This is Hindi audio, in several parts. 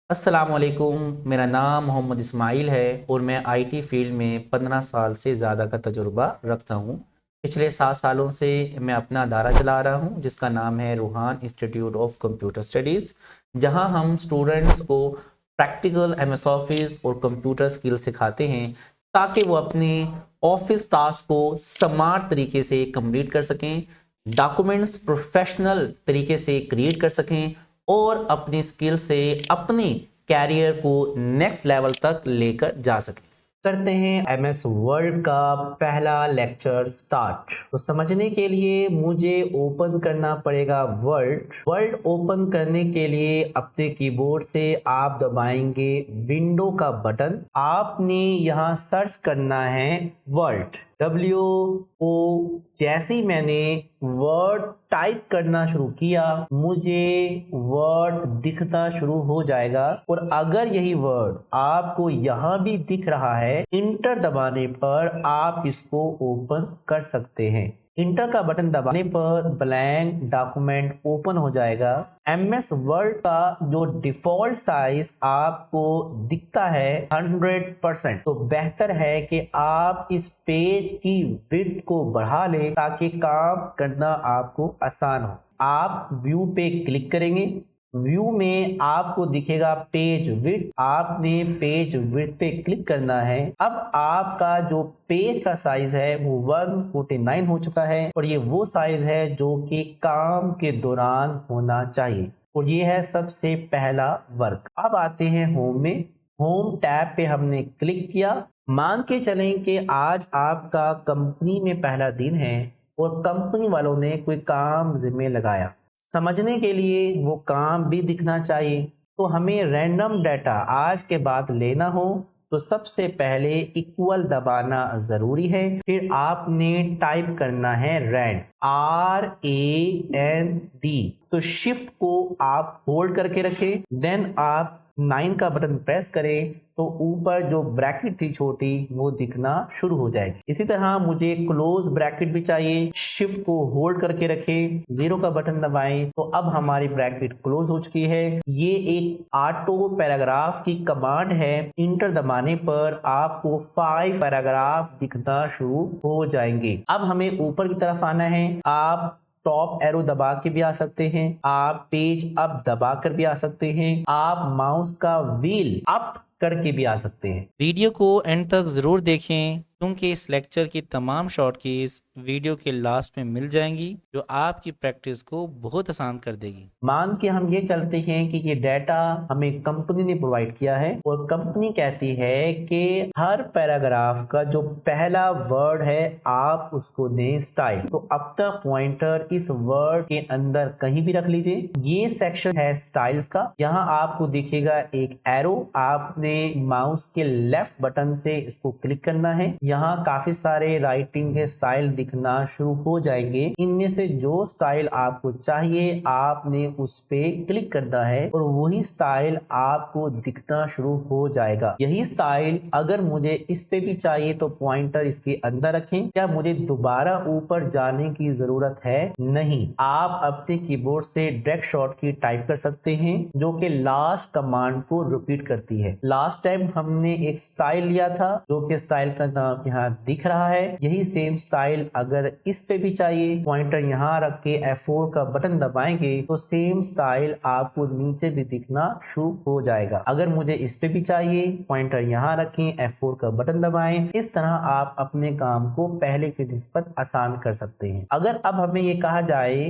अस्सलामुअलैकुम। मेरा नाम मोहम्मद इस्माइल है और मैं आईटी फील्ड में 15 साल से ज़्यादा का तजुर्बा रखता हूँ। पिछले 7 सालों से मैं अपना अदारा चला रहा हूँ जिसका नाम है Ruhan Institute of Computer Studies, जहाँ हम स्टूडेंट्स को प्रैक्टिकल एमएस ऑफिस और कंप्यूटर स्किल सिखाते हैं ताकि वो अपने ऑफिस टास्क को स्मार्ट तरीके से कंप्लीट कर सकें, डॉक्यूमेंट्स प्रोफेशनल तरीके से क्रिएट कर सकें और अपनी स्किल से अपने कैरियर को नेक्स्ट लेवल तक लेकर जा सकें। करते हैं एमएस वर्ड का पहला लेक्चर स्टार्ट। तो समझने के लिए मुझे ओपन करना पड़ेगा वर्ड। वर्ड ओपन करने के लिए अपने कीबोर्ड से आप दबाएंगे विंडो का बटन। आपने यहाँ सर्च करना है वर्ड, WO। जैसे ही मैंने वर्ड टाइप करना शुरू किया मुझे वर्ड दिखना शुरू हो जाएगा, और अगर यही वर्ड आपको यहाँ भी दिख रहा है, इंटर दबाने पर आप इसको ओपन कर सकते हैं। इंटर का बटन दबाने पर ब्लैंक डॉक्यूमेंट ओपन हो जाएगा। एमएस वर्ड का जो डिफॉल्ट साइज आपको दिखता है 100%, तो बेहतर है कि आप इस पेज की विड्थ को बढ़ा लें ताकि काम करना आपको आसान हो। आप व्यू पे क्लिक करेंगे। व्यू में आपको दिखेगा पेज विड्थ। आपने पेज विड्थ पे क्लिक करना है। अब आपका जो पेज का साइज है वो 149 हो चुका है, और ये वो साइज है जो कि काम के दौरान होना चाहिए, और ये है सबसे पहला वर्क। अब आते हैं होम में। होम टैब पे हमने क्लिक किया। मान के चलें कि आज आपका कंपनी में पहला दिन है और कंपनी वालों ने कोई काम जिम्मे लगाया। समझने के लिए वो काम भी दिखना चाहिए, तो हमें रैंडम डाटा आज के बाद लेना हो तो सबसे पहले इक्वल दबाना जरूरी है। फिर आपने टाइप करना है रैंड, RAND। तो शिफ्ट को आप होल्ड करके रखें, देन आप 9 का बटन प्रेस करें तो ऊपर जो ब्रैकेट थी छोटी वो दिखना शुरू हो जाएगी। इसी तरह मुझे क्लोज ब्रैकेट भी चाहिए। शिफ्ट को होल्ड करके रखें, 0 का बटन दबाएं तो अब हमारी ब्रैकेट क्लोज हो चुकी है। ये एक ऑटो पैराग्राफ की कमांड है। इंटर दबाने पर आपको 5 पैराग्राफ दिखना शुरू हो जाएंगे। अब हमें ऊपर की तरफ आना है। आप टॉप एरो दबा के भी आ सकते हैं, आप पेज अप दबा कर भी आ सकते हैं, आप माउस का व्हील अप करके भी आ सकते हैं। वीडियो को एंड तक जरूर देखें क्योंकि इस लेक्चर की तमाम शॉर्ट कीज वीडियो के लास्ट में मिल जाएंगी जो आपकी प्रैक्टिस को बहुत आसान कर देगी। मान के हम ये चलते हैं कि ये डाटा हमें कंपनी ने प्रोवाइड किया है, और कंपनी कहती है कि हर पैराग्राफ का जो पहला वर्ड है आप उसको दें स्टाइल। तो अब तक पॉइंटर इस वर्ड के अंदर कहीं भी रख लीजिए। ये सेक्शन है स्टाइल्स का। यहाँ आपको दिखेगा एक एरो, आपने माउस के लेफ्ट बटन से इसको क्लिक करना है। यहाँ काफी सारे राइटिंग के स्टाइल दिखना शुरू हो जाएंगे। इनमें से जो स्टाइल आपको चाहिए आपने उस पे क्लिक करना है और वही स्टाइल आपको दिखना शुरू हो जाएगा। यही स्टाइल अगर मुझे इस पे भी चाहिए तो पॉइंटर इसके अंदर रखें। क्या मुझे दोबारा ऊपर जाने की जरूरत है? नहीं, आप अपने कीबोर्ड से ड्रैग शॉर्ट की टाइप कर सकते हैं जो कि लास्ट कमांड को रिपीट करती है। लास्ट टाइम हमने एक स्टाइल लिया था जो कि स्टाइल का नाम यहाँ दिख रहा है। यही सेम स्टाइल अगर इस पे भी चाहिए, पॉइंटर यहाँ रख के F4 का बटन दबाएंगे तो सेम स्टाइल आपको नीचे भी दिखना शुरू हो जाएगा। अगर मुझे इस पे भी चाहिए, पॉइंटर यहाँ रखें, F4 का बटन दबाएं। इस तरह आप अपने काम को पहले की निस्बत आसान कर सकते हैं। अगर अब हमें ये कहा जाए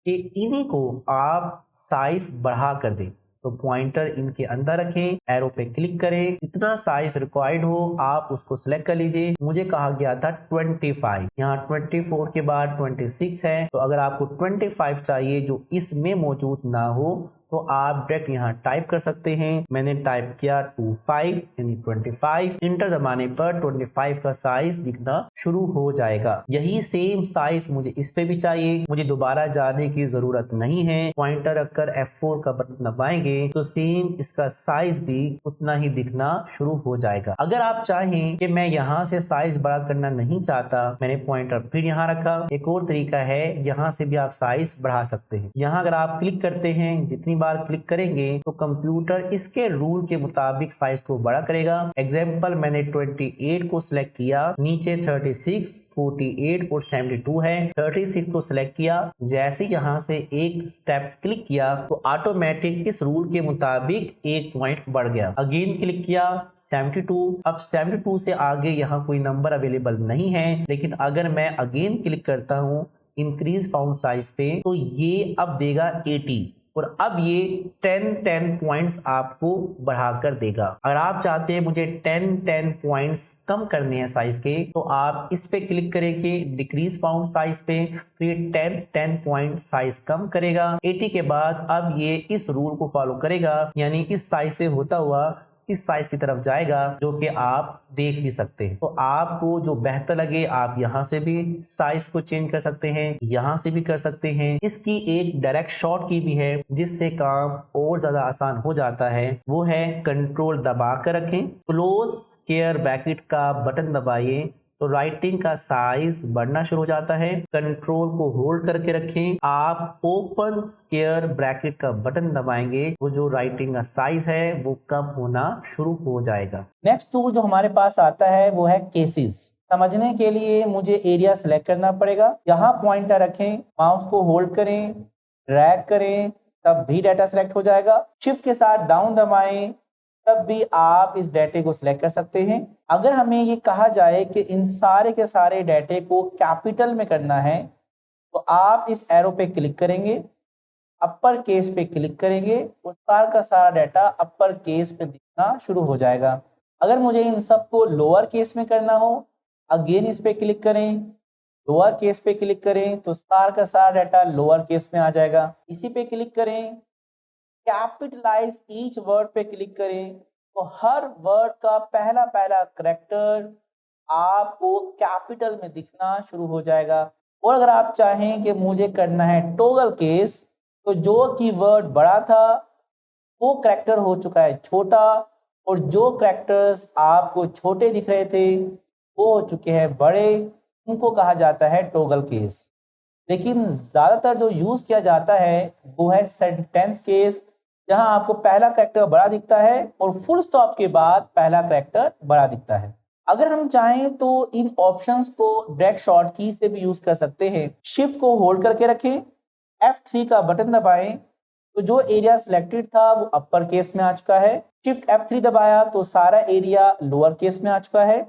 कि इन्हीं को आप साइज बढ़ा कर दें तो पॉइंटर इनके अंदर रखें, एरो पे क्लिक करें, जितना साइज रिक्वायर्ड हो आप उसको सिलेक्ट कर लीजिए। मुझे कहा गया था 25, यहाँ 24 के बाद 26 है, तो अगर आपको 25 चाहिए जो इसमें मौजूद ना हो तो आप डायरेक्ट यहाँ टाइप कर सकते हैं। मैंने टाइप किया 25 यानी 25। इंटर दबाने पर 25 का साइज दिखना शुरू हो जाएगा। यही सेम साइज मुझे इस पे भी चाहिए, मुझे दोबारा जाने की जरूरत नहीं है। पॉइंटर रखकर F4 का बटन दबाएंगे तो सेम इसका साइज भी उतना ही दिखना शुरू हो जाएगा। अगर आप चाहें कि मैं यहाँ से साइज बड़ा करना नहीं चाहता, मैंने पॉइंटर फिर यहाँ रखा। एक और तरीका है, यहाँ से भी आप साइज बढ़ा सकते हैं। यहाँ अगर आप क्लिक करते हैं, जितनी बार क्लिक करेंगे तो कंप्यूटर इसके रूल के मुताबिक साइज को बड़ा करेगा। एग्जाम्पल मैंने 28 को सिलेक्ट किया, नीचे 36, 48 और 72 है। 36 को सिलेक्ट किया, जैसे यहाँ से एक स्टेप क्लिक किया तो ऑटोमेटिक इस रूल के मुताबिक एक पॉइंट बढ़ गया। अगेन क्लिक किया 72, अब 72 से आगे यहाँ कोई नंबर अवेलेबल नहीं है, लेकिन अगर मैं अगेन क्लिक करता हूँ इंक्रीज फाउंड साइज पे तो ये अब देगा 80 और अब ये 10 पॉइंट्स आपको बढ़ाकर देगा। अगर आप चाहते हैं मुझे 10 पॉइंट्स कम करने हैं साइज के तो आप इस पे क्लिक करेंगे डिक्रीज फाउंड साइज पे तो ये 10 पॉइंट साइज कम करेगा। 80 के बाद अब ये इस रूल को फॉलो करेगा, यानी इस साइज से होता हुआ इस साइज की तरफ जाएगा, जो कि आप देख भी सकते हैं। तो आपको जो बेहतर लगे आप यहाँ से भी साइज को चेंज कर सकते हैं, यहाँ से भी कर सकते हैं। इसकी एक डायरेक्ट शॉर्ट की भी है जिससे काम और ज्यादा आसान हो जाता है, वो है कंट्रोल दबा कर रखें, क्लोज स्क्वायर ब्रैकेट का बटन दबाइए तो राइटिंग का साइज बढ़ना शुरू हो जाता है। कंट्रोल को होल्ड करके रखें, आप ओपन स्क्वायर ब्रैकेट का बटन दबाएंगे वो जो राइटिंग का साइज है वो कम होना शुरू हो जाएगा। नेक्स्ट टूल जो हमारे पास आता है वो है केसेस। समझने के लिए मुझे एरिया सेलेक्ट करना पड़ेगा, यहाँ पॉइंटर रखें, माउस को होल्ड करें, ड्रैग करें, तब भी डाटा सेलेक्ट हो जाएगा। शिफ्ट के साथ डाउन दबाएं तब भी आप इस डाटे को सिलेक्ट कर सकते हैं। अगर हमें ये कहा जाए कि इन सारे के सारे डाटे को कैपिटल में करना है तो आप इस एरो पे क्लिक करेंगे, अपर केस पे क्लिक करेंगे और सारा का सारा डाटा अपर केस पे दिखना शुरू हो जाएगा। अगर मुझे इन सबको लोअर केस में करना हो, अगेन इस पे क्लिक करें, लोअर केस पे क्लिक करें तो सारा का सारा डाटा लोअर केस में आ जाएगा। इसी पे क्लिक करें, कैपिटलाइज ईच वर्ड पे क्लिक करें तो हर वर्ड का पहला पहला करैक्टर आपको कैपिटल में दिखना शुरू हो जाएगा। और अगर आप चाहें कि मुझे करना है टॉगल केस तो जो कीवर्ड बड़ा था वो करैक्टर हो चुका है छोटा और जो करैक्टर्स आपको छोटे दिख रहे थे वो हो चुके हैं बड़े, उनको कहा जाता है टॉगल केस। लेकिन ज्यादातर जो यूज किया जाता है वो है सेंटेंस केस, जहां आपको पहला करैक्टर बड़ा दिखता है और फुल स्टॉप के बाद पहला करैक्टर बड़ा दिखता है। अगर हम चाहें तो इन ऑप्शंस को ड्रैग शॉर्ट की से भी यूज कर सकते हैं। शिफ्ट को होल्ड करके रखें, F3 का बटन दबाएं तो जो एरिया सिलेक्टेड था वो अपर केस में आ चुका है। शिफ्ट F3 दबाया तो सारा एरिया लोअर केस में आ चुका है।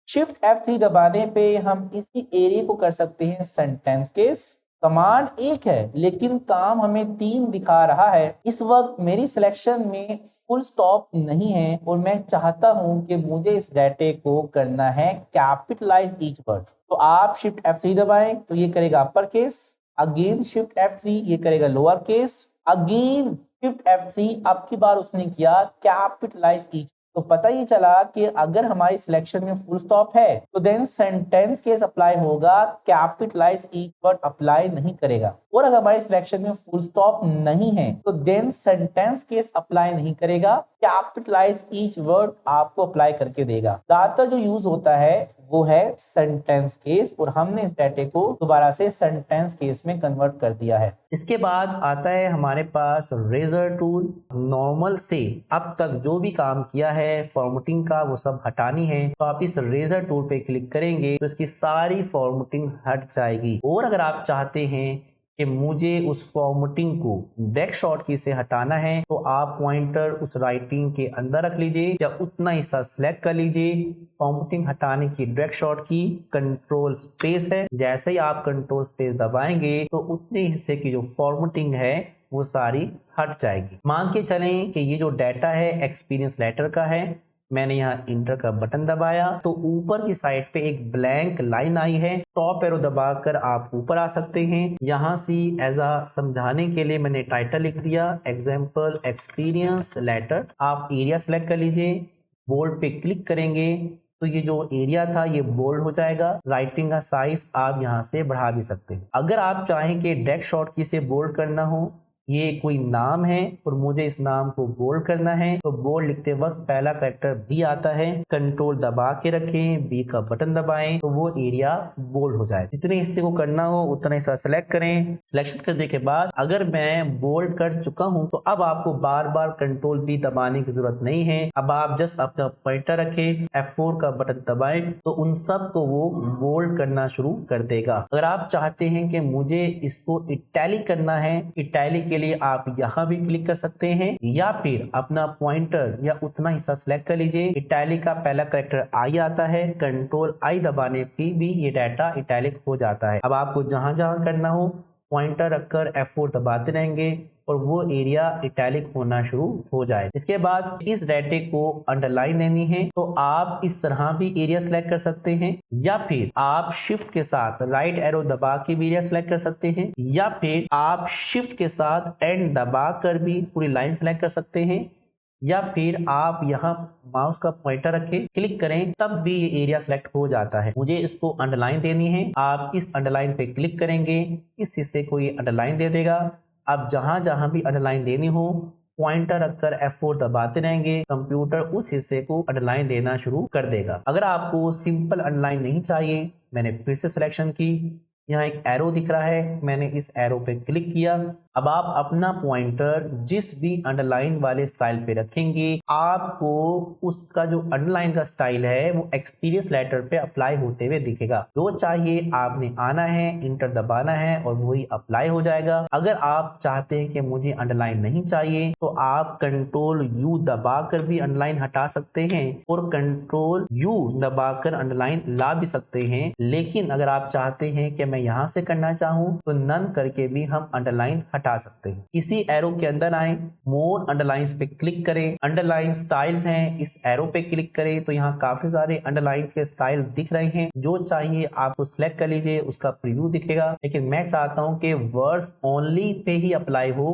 शिफ्ट F3 दबाने पे हम इसी एरिया को कर सकते हैं सेंटेंस केस। कमांड एक है लेकिन काम हमें 3 दिखा रहा है। इस वक्त मेरी सिलेक्शन में फुल स्टॉप नहीं है और मैं चाहता हूं कि मुझे इस डाटे को करना है कैपिटलाइज ईच वर्ड। तो आप शिफ्ट F3 दबाएं तो ये करेगा upper case, again shift F3 ये करेगा lower case, again shift F3 अब की बार उसने किया कैपिटलाइज ईच। तो पता ही चला कि अगर हमारी सिलेक्शन में फुल स्टॉप है तो देन सेंटेंस केस अप्लाई होगा, कैपिटलाइज ईच वर्ड अप्लाई नहीं करेगा। और अगर हमारी सिलेक्शन में फुल स्टॉप नहीं है तो देन सेंटेंस केस अप्लाई नहीं करेगा, कैपिटलाइज ईच वर्ड आपको अप्लाई करके देगा। ज्यादातर जो यूज होता है वो है सेंटेंस केस और हमने इस डाटे को दोबारा से सेंटेंस केस में कन्वर्ट कर दिया है। इसके बाद आता है हमारे पास रेजर टूल। नॉर्मल से अब तक जो भी काम किया है फॉर्मेटिंग का वो सब हटानी है तो आप इस रेजर टूल पे क्लिक करेंगे तो इसकी सारी फॉर्मेटिंग हट जाएगी। और अगर आप चाहते हैं कि मुझे उस फॉर्मेटिंग को ड्रैग शॉर्ट की से हटाना है तो आप पॉइंटर उस राइटिंग के अंदर रख लीजिए या उतना हिस्सा सिलेक्ट कर लीजिए। फॉर्मेटिंग हटाने की ड्रैग शॉर्ट की कंट्रोल स्पेस है, जैसे ही आप कंट्रोल स्पेस दबाएंगे तो उतने हिस्से की जो फॉर्मेटिंग है वो सारी हट जाएगी। मान के चलें कि ये जो डाटा है एक्सपीरियंस लेटर का है, मैंने यहाँ इंटर का बटन दबाया तो ऊपर की साइड पे एक ब्लैंक लाइन आई है, टॉप एरो दबाकर आप ऊपर आ सकते हैं। यहाँ से एज आ समझाने के लिए मैंने टाइटल लिख दिया एग्जाम्पल एक्सपीरियंस लेटर। आप एरिया सेलेक्ट कर लीजिए, बोल्ड पे क्लिक करेंगे तो ये जो एरिया था ये बोल्ड हो जाएगा। राइटिंग का साइज आप यहाँ से बढ़ा भी सकते हैं। अगर आप चाहें कि ड्रैग शॉर्ट की से बोल्ड करना हो ये कोई नाम है और मुझे इस नाम को बोल्ड करना है, तो बोल्ड लिखते वक्त पहला कैरेक्टर बी आता है, कंट्रोल दबा के रखें, बी का बटन दबाएं तो वो एरिया बोल्ड हो जाए। जितने हिस्से को करना हो उतना हिस्सा सेलेक्ट करें। सिलेक्शन करने के बाद अगर मैं बोल्ड कर चुका हूं तो अब आपको बार बार कंट्रोल बी दबाने की जरूरत नहीं है। अब आप जस्ट अपना पॉइंटर रखें, F4 का बटन दबाएं तो उन सब को वो बोल्ड करना शुरू कर देगा। अगर आप चाहते हैं कि मुझे इसको इटैलिक करना है, इटैलिक के लिए आप यहाँ भी क्लिक कर सकते हैं या फिर अपना पॉइंटर या उतना हिस्सा सिलेक्ट कर लीजिए। इटैलिक का पहला कैरेक्टर आई आता है, कंट्रोल आई दबाने पर भी ये डाटा इटैलिक हो जाता है। अब आपको जहां जहां करना हो पॉइंटर रखकर F4 दबाते रहेंगे और वो एरिया इटैलिक होना शुरू हो जाए। इसके बाद इस डाटे को अंडरलाइन देनी है तो आप इस तरह भी एरिया सेलेक्ट कर सकते हैं या फिर आप शिफ्ट के साथ राइट एरो दबा के भी एरिया सेलेक्ट कर सकते हैं या फिर आप शिफ्ट के साथ एंड दबा कर भी पूरी लाइन सेलेक्ट कर सकते हैं या फिर आप यहाँ माउस का पॉइंटर रखें, क्लिक करें तब भी ये एरिया सेलेक्ट हो जाता है। मुझे इसको अंडरलाइन देनी है, आप इस अंडरलाइन पे क्लिक करेंगे, इस हिस्से को ये अंडरलाइन दे देगा। अब जहां जहां भी अंडरलाइन देनी हो पॉइंटर रखकर F4 दबाते रहेंगे, कंप्यूटर उस हिस्से को अंडरलाइन देना शुरू कर देगा। अगर आपको सिंपल अंडरलाइन नहीं चाहिए, मैंने फिर से सिलेक्शन की, यहाँ एक एरो दिख रहा है, मैंने इस एरो पे क्लिक किया। अब आप अपना पॉइंटर जिस भी अंडरलाइन वाले स्टाइल पे रखेंगे, आपको उसका जो अंडरलाइन का स्टाइल है वो एक्सपीरियंस लेटर पे अप्लाई होते हुए दिखेगा। जो चाहिए आपने आना है, इंटर दबाना है और वही अप्लाई हो जाएगा। अगर आप चाहते हैं कि मुझे अंडरलाइन नहीं चाहिए तो आप कंट्रोल यू दबाकर भी अंडरलाइन हटा सकते हैं और कंट्रोल यू दबाकर अंडरलाइन ला भी सकते हैं। लेकिन अगर आप चाहते हैं कि मैं यहां से करना चाहूं तो नन करके भी हम अंडरलाइन हटा सकते हैं। इसी एरो के अंदर आए, मोर अंडरलाइंस पे क्लिक करें, अंडरलाइन स्टाइल्स हैं, इस एरो पे क्लिक करें तो यहाँ काफी सारे अंडरलाइन के स्टाइल दिख रहे हैं। जो चाहिए आपको सिलेक्ट कर लीजिए, उसका प्रीव्यू दिखेगा। लेकिन मैं चाहता हूं कि वर्ड्स ओनली पे ही अप्लाई हो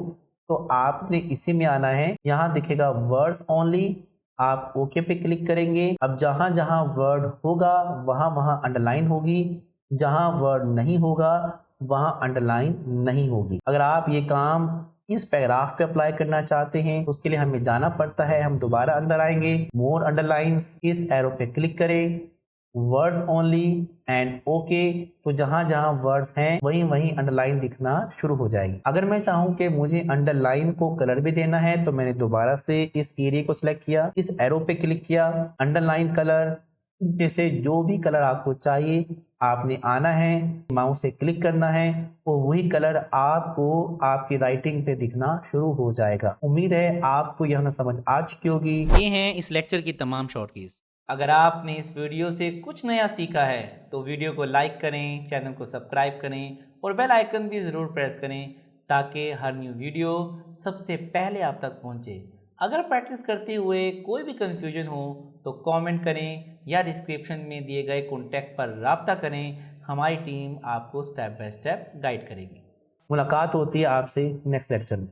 तो आपने इसी में आना है, यहाँ दिखेगा वर्ड्स ओनली, आप ओके पे क्लिक करेंगे। अब जहां जहां वर्ड होगा वहां वहां अंडरलाइन होगी, जहां वर्ड नहीं होगा वहां अंडरलाइन नहीं होगी। अगर आप ये काम इस पैराग्राफ पे अप्लाई करना चाहते हैं तो उसके लिए हमें जाना पड़ता है। हम दोबारा अंदर आएंगे, मोर अंडरलाइंस, इस एरो पे क्लिक करें, वर्ड्स ओनली एंड ओके, तो जहां जहां वर्ड्स हैं वहीं वहीं अंडरलाइन दिखना शुरू हो जाएगी। अगर मैं चाहूं कि मुझे अंडरलाइन को कलर भी देना है तो मैंने दोबारा से इस एरिया को सिलेक्ट किया, इस एरो पे क्लिक किया, अंडरलाइन कलर, जैसे जो भी कलर आपको चाहिए आपने आना है, माउस से क्लिक करना है और वही कलर आपको आपकी राइटिंग पे दिखना शुरू हो जाएगा। उम्मीद है आपको यह समझ आ चुकी होगी। ये हैं इस लेक्चर की तमाम शॉर्टकीज। अगर आपने इस वीडियो से कुछ नया सीखा है तो वीडियो को लाइक करें, चैनल को सब्सक्राइब करें और बेल आइकन भी ज़रूर प्रेस करें ताकि हर न्यू वीडियो सबसे पहले आप तक पहुंचे। अगर प्रैक्टिस करते हुए कोई भी कंफ्यूजन हो तो कमेंट करें या डिस्क्रिप्शन में दिए गए कॉन्टैक्ट पर राब्ता करें। हमारी टीम आपको स्टेप बाय स्टेप गाइड करेगी। मुलाकात होती है आपसे नेक्स्ट लेक्चर में।